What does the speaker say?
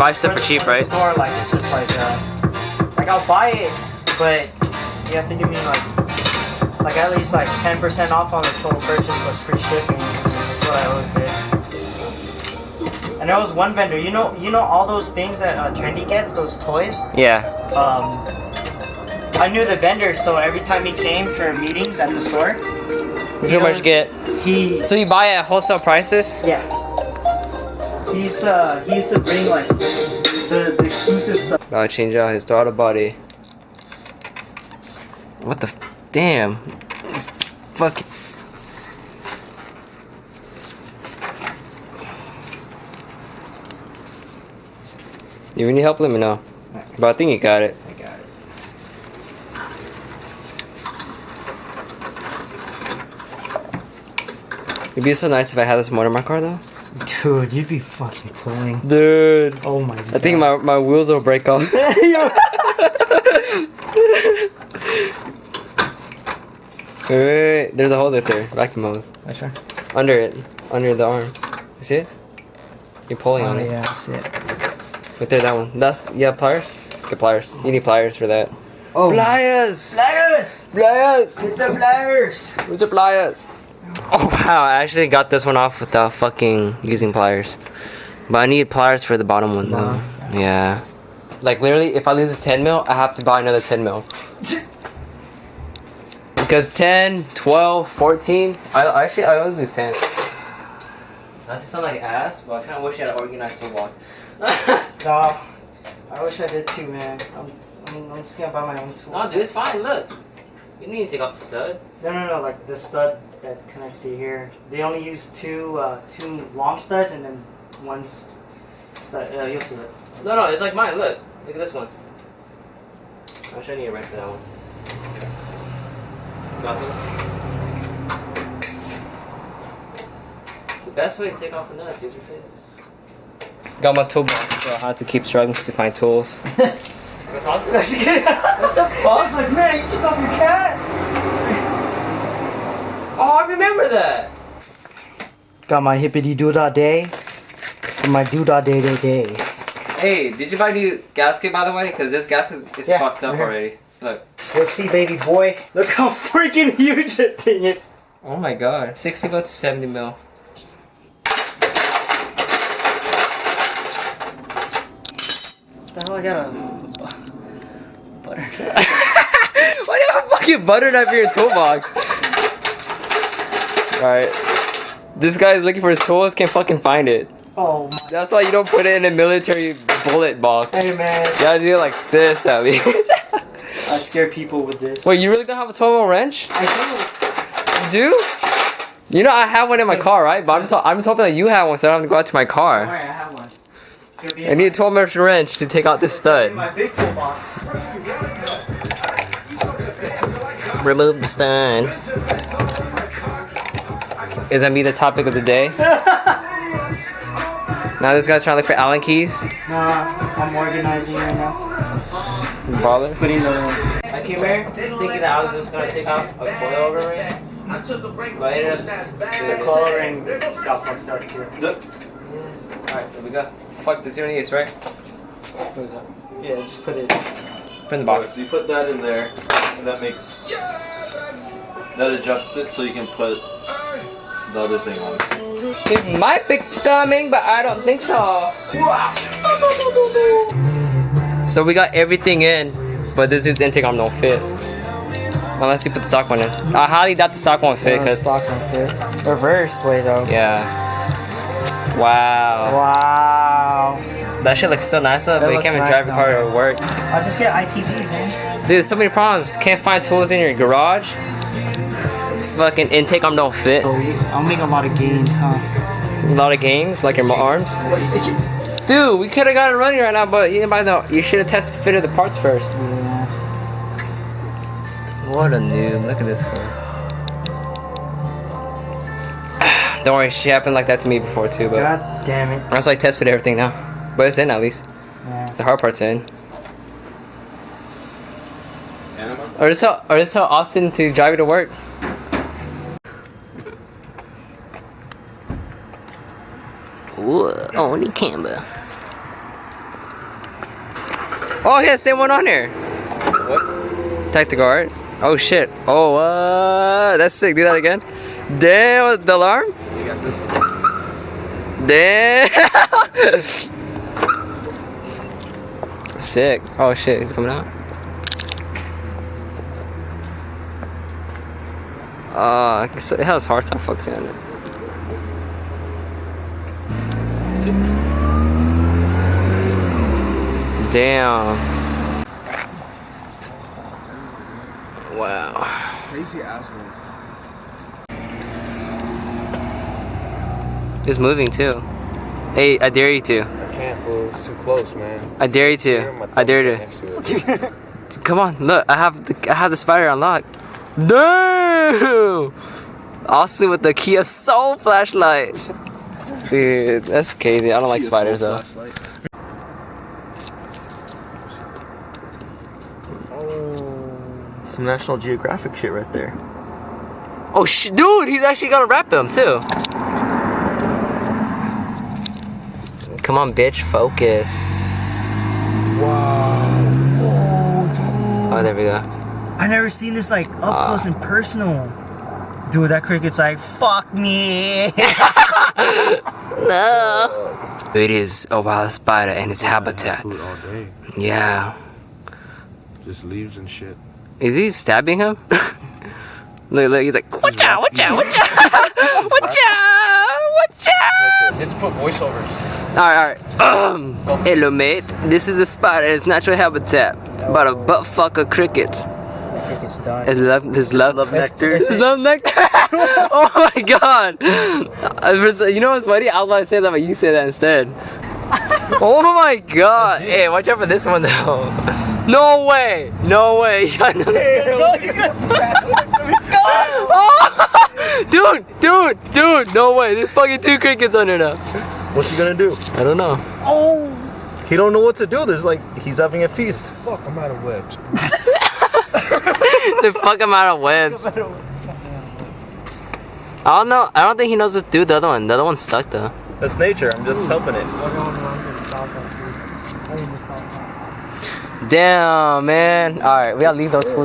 buy stuff for cheap, right? Store, like it's just like I'll buy it, but you have to give me like at least like 10% off on the total purchase plus free shipping. That's what I always did. And there was one vendor, you know all those things that Trendy gets, those toys. Yeah. I knew the vendor, so every time he came for meetings at the store, How much you get? So you buy at wholesale prices? Yeah. He used to bring like the exclusive stuff. Gotta change out his throttle body. What the damn? Fuck. You need help? Let me know. But I think you got it. I got it. It'd be so nice if I had this motor in my car though. Dude, you'd be fucking pulling. Dude. Oh my god. I think my wheels will break off. Wait. There's a hose right there. Vacuum hose. Which one? Under it. Under the arm. You see it? You're pulling on it. Yeah, I see it. Right there, that one. Yeah, pliers? Get pliers. You need pliers for that. Oh. Pliers! Pliers! Pliers! Get the pliers! Where's the pliers? Oh wow, I actually got this one off without fucking using pliers. But I need pliers for the bottom one though. Yeah. Like literally, if I lose a 10 mil, I have to buy another 10 mil. Because 10, 12, 14, I always lose 10. Not to sound like ass, but I kind of wish I had an organized toolbox. No, I wish I did too, man. I'm just gonna buy my own tools. No, dude, it's fine. Look, you need to take off the stud. No, like the stud that connects to here. They only use two long studs and then one stud. You'll see it. No, it's like mine. Look at this one. I'm showing you a wrench for that one. Nothing. The best way to take off the nuts is your face. Got my toolbox, so I had to keep struggling to find tools. What's awesome? What the fuck? It's like, man, you took off your cat. Oh, I remember that. Got my hippity doo-dah day. For my doo-dah day. Hey, did you buy a new gasket by the way? Because this gasket is fucked up already. Look. Let's see, baby boy. Look how freaking huge that thing is. Oh my god. 60 mil to 70 mil. What the hell I got a butter knife? Why do you have a fucking butter knife in your toolbox? Alright. This guy is looking for his tools, can't fucking find it. Oh my. That's why you don't put it in a military bullet box. Hey man. You gotta do it like this at least. I scare people with this. Wait, you really don't have a 12 mil wrench? I do. You do? You know I have one in my car, right? But I'm just hoping that you have one so I don't have to go out to my car. Alright, I have one. I need a 12 mil wrench to take out this stud. My big toolbox. Remove the stud. Is that be the topic of the day? Now this guy's trying to look for Allen keys. Nah, I'm organizing right now. Bother? Putting the. I came here thinking that I was just gonna take off a coilover ring. But I ended up The color ring got fucked up too. Alright, there we go. Fuck this, you don't use, right? What is that? Yeah, just put it. Put in the box. So you put that in there, and that makes that adjusts it so you can put the other thing on. It might be coming, but I don't think so. So we got everything in, but this dude's intake arm don't fit. Unless you put the stock one in. I highly doubt the stock won't fit, The cause stock won't fit. Reverse way though. yeah. Wow. Wow. That shit looks so nice though, but you looks can't even nice drive your car to work. I'll just get ITVs, man. Dude, there's so many problems. Can't find tools in your garage. Fucking intake arm don't fit. I'll make a lot of gains, huh? A lot of gains, like your arms. Dude, we could have got it running right now, but you didn't buy the. You should have tested fitted the parts first. Yeah. What a noob! Look at this fool. Don't worry, she happened like that to me before too, but God damn it. I was like test fit everything now, but it's in at least. Yeah. The hard part's in. Or just tell Austin to drive you to work. Ooh, only camera. Oh yeah, same one on here. What? Tactical art. Oh shit. Oh that's sick. Do that again. Damn, the alarm. You got this one. Damn. Sick. Oh shit, he's coming out. So it has hard time focusing on it. Damn. Wow. Crazy asshole. It's moving too. Hey, I dare you to. I can't, fool. It's too close, man. I dare you to. I dare you to. Come on, look. I have the spider unlocked. Damn! Austin with the Kia Soul flashlight. Dude, that's crazy. I don't like spiders though. Some National Geographic shit right there. Oh dude, he's actually gonna wrap them too. Come on, bitch, focus. Wow. Oh, there we go. I never seen this like up close and personal. Dude, that cricket's like, fuck me. No. It is a wild spider and its habitat. Food all day. Yeah. Just leaves and shit. Is he stabbing him? Look, he's like, watch out, watch out, watch out, watch out, watch out. Let's put voiceovers. Alright. Hello, mate. This is a spider in its natural habitat. About a butt fuck of crickets. Cricket's done. It's love nectar. It's- It's love nectar. Oh my god. You know what's funny? I was about to say that, but you say that instead. Oh my god. Hey, watch out for this one though. No way. No way. Oh, dude. No way. There's fucking 2 crickets under now. What's he gonna do? I don't know. Oh. He don't know what to do. There's like, he's having a feast. Fuck, I'm out of webs. They fuck him out of webs. I don't know. I don't think he knows what to do the other one. The other one's stuck though. That's nature. I'm just helping it. Damn, man. Alright, we gotta leave those fools